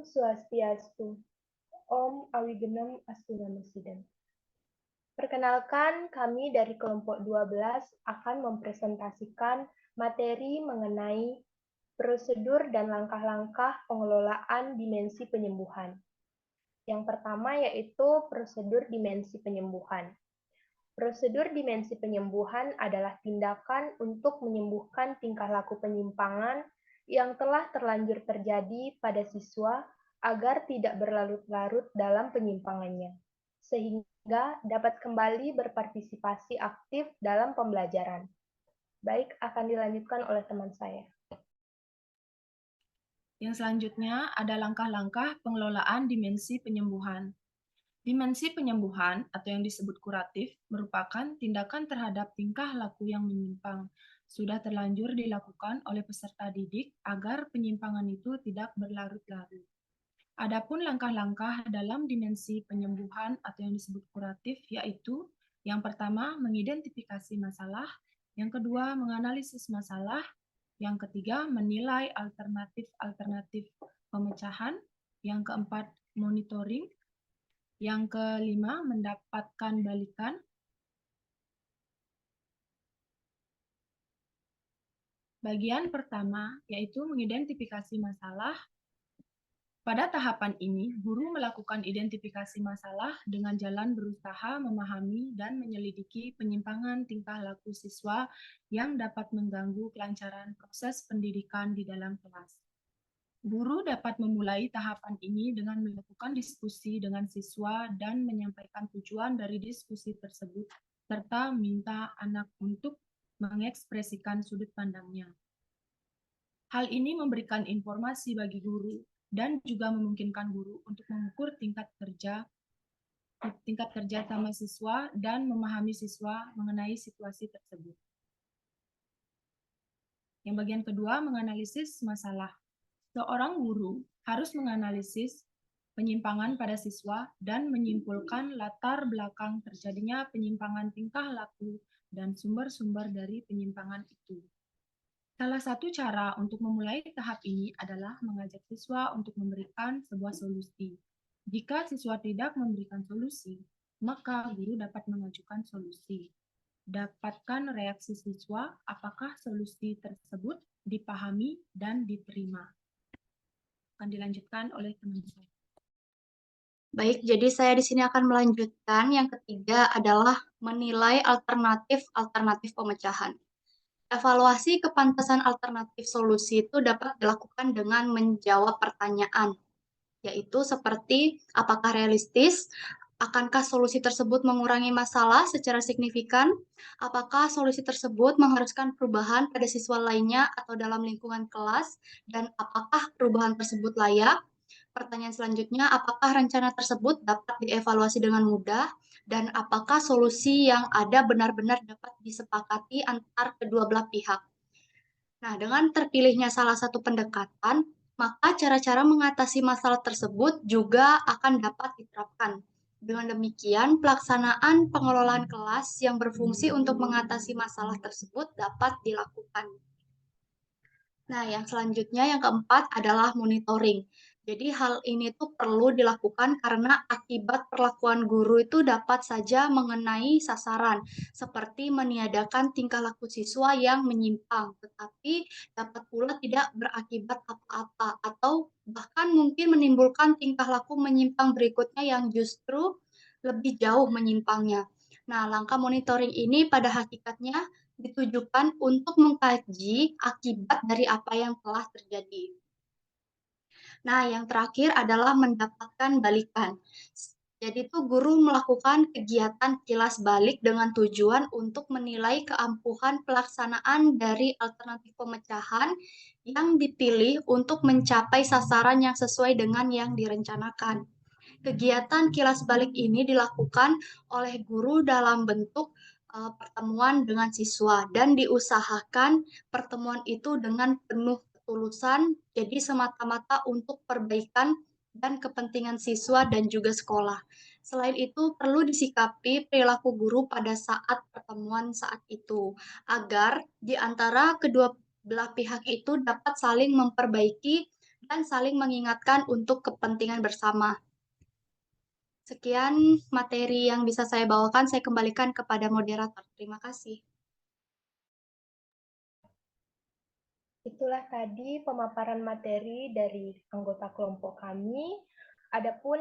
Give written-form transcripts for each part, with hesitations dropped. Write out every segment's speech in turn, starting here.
Swastiastu. Om Awigenam Astunamasiden. Perkenalkan, kami dari kelompok 12 akan mempresentasikan materi mengenai prosedur dan langkah-langkah pengelolaan dimensi penyembuhan. Yang pertama yaitu prosedur dimensi penyembuhan. Prosedur dimensi penyembuhan adalah tindakan untuk menyembuhkan tingkah laku penyimpangan yang telah terlanjur terjadi pada siswa agar tidak berlarut-larut dalam penyimpangannya, sehingga dapat kembali berpartisipasi aktif dalam pembelajaran. Baik, akan dilanjutkan oleh teman saya. Yang selanjutnya ada langkah-langkah pengelolaan dimensi penyembuhan. Dimensi penyembuhan atau yang disebut kuratif merupakan tindakan terhadap tingkah laku yang menyimpang, sudah terlanjur dilakukan oleh peserta didik agar penyimpangan itu tidak berlarut-larut. Adapun langkah-langkah dalam dimensi penyembuhan atau yang disebut kuratif yaitu yang pertama mengidentifikasi masalah, yang kedua menganalisis masalah, yang ketiga menilai alternatif-alternatif pemecahan, yang keempat monitoring, yang kelima mendapatkan balikan, bagian pertama yaitu mengidentifikasi masalah. Pada tahapan ini, guru melakukan identifikasi masalah dengan jalan berusaha memahami dan menyelidiki penyimpangan tingkah laku siswa yang dapat mengganggu kelancaran proses pendidikan di dalam kelas. Guru dapat memulai tahapan ini dengan melakukan diskusi dengan siswa dan menyampaikan tujuan dari diskusi tersebut, serta minta anak untuk mengekspresikan sudut pandangnya. Hal ini memberikan informasi bagi guru dan juga memungkinkan guru untuk mengukur tingkat kerja sama siswa dan memahami siswa mengenai situasi tersebut. Yang bagian kedua, menganalisis masalah. Seorang guru harus menganalisis penyimpangan pada siswa dan menyimpulkan latar belakang terjadinya penyimpangan tingkah laku dan sumber-sumber dari penyimpangan itu. Salah satu cara untuk memulai tahap ini adalah mengajak siswa untuk memberikan sebuah solusi. Jika siswa tidak memberikan solusi, maka guru dapat mengajukan solusi. Dapatkan reaksi siswa apakah solusi tersebut dipahami dan diterima. Akan dilanjutkan oleh teman saya. Baik, jadi saya di sini akan melanjutkan. Yang ketiga adalah menilai alternatif pemecahan. Evaluasi kepantasan alternatif solusi itu dapat dilakukan dengan menjawab pertanyaan, yaitu seperti apakah realistis, akankah solusi tersebut mengurangi masalah secara signifikan, apakah solusi tersebut mengharuskan perubahan pada siswa lainnya atau dalam lingkungan kelas, dan apakah perubahan tersebut layak. Pertanyaan selanjutnya, apakah rencana tersebut dapat dievaluasi dengan mudah, dan apakah solusi yang ada benar-benar dapat disepakati antar kedua belah pihak. Nah, dengan terpilihnya salah satu pendekatan, maka cara-cara mengatasi masalah tersebut juga akan dapat diterapkan. Dengan demikian, pelaksanaan pengelolaan kelas yang berfungsi untuk mengatasi masalah tersebut dapat dilakukan. Nah, yang selanjutnya, yang keempat adalah monitoring. Jadi hal ini tuh perlu dilakukan karena akibat perlakuan guru itu dapat saja mengenai sasaran, seperti meniadakan tingkah laku siswa yang menyimpang, tetapi dapat pula tidak berakibat apa-apa, atau bahkan mungkin menimbulkan tingkah laku menyimpang berikutnya yang justru lebih jauh menyimpangnya. Nah, langkah monitoring ini pada hakikatnya ditujukan untuk mengkaji akibat dari apa yang telah terjadi. Nah, yang terakhir adalah mendapatkan balikan. Jadi itu guru melakukan kegiatan kilas balik dengan tujuan untuk menilai keampuhan pelaksanaan dari alternatif pemecahan yang dipilih untuk mencapai sasaran yang sesuai dengan yang direncanakan. Kegiatan kilas balik ini dilakukan oleh guru dalam bentuk pertemuan dengan siswa dan diusahakan pertemuan itu dengan penuh ketulusan, jadi semata-mata untuk perbaikan dan kepentingan siswa dan juga sekolah. Selain itu, perlu disikapi perilaku guru pada saat pertemuan saat itu, agar di antara kedua belah pihak itu dapat saling memperbaiki dan saling mengingatkan untuk kepentingan bersama. Sekian materi yang bisa saya bawakan, saya kembalikan kepada moderator. Terima kasih. Itulah tadi pemaparan materi dari anggota kelompok kami. Adapun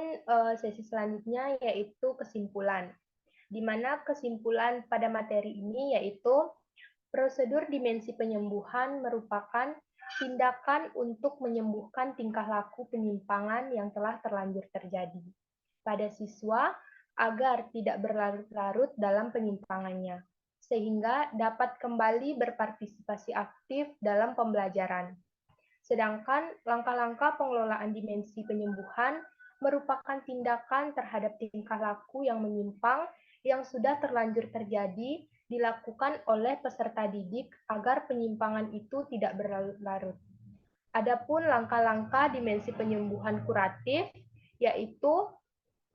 sesi selanjutnya yaitu kesimpulan, di mana kesimpulan pada materi ini yaitu prosedur dimensi penyembuhan merupakan tindakan untuk menyembuhkan tingkah laku penyimpangan yang telah terlanjur terjadi pada siswa agar tidak berlarut-larut dalam penyimpangannya, sehingga dapat kembali berpartisipasi aktif dalam pembelajaran. Sedangkan langkah-langkah pengelolaan dimensi penyembuhan merupakan tindakan terhadap tingkah laku yang menyimpang yang sudah terlanjur terjadi dilakukan oleh peserta didik agar penyimpangan itu tidak berlarut-larut. Adapun langkah-langkah dimensi penyembuhan kuratif yaitu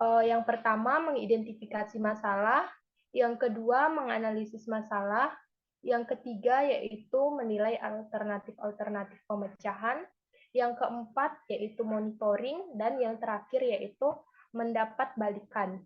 yang pertama mengidentifikasi masalah, yang kedua menganalisis masalah, yang ketiga yaitu menilai alternatif-alternatif pemecahan, yang keempat yaitu monitoring, dan yang terakhir yaitu mendapat balikan.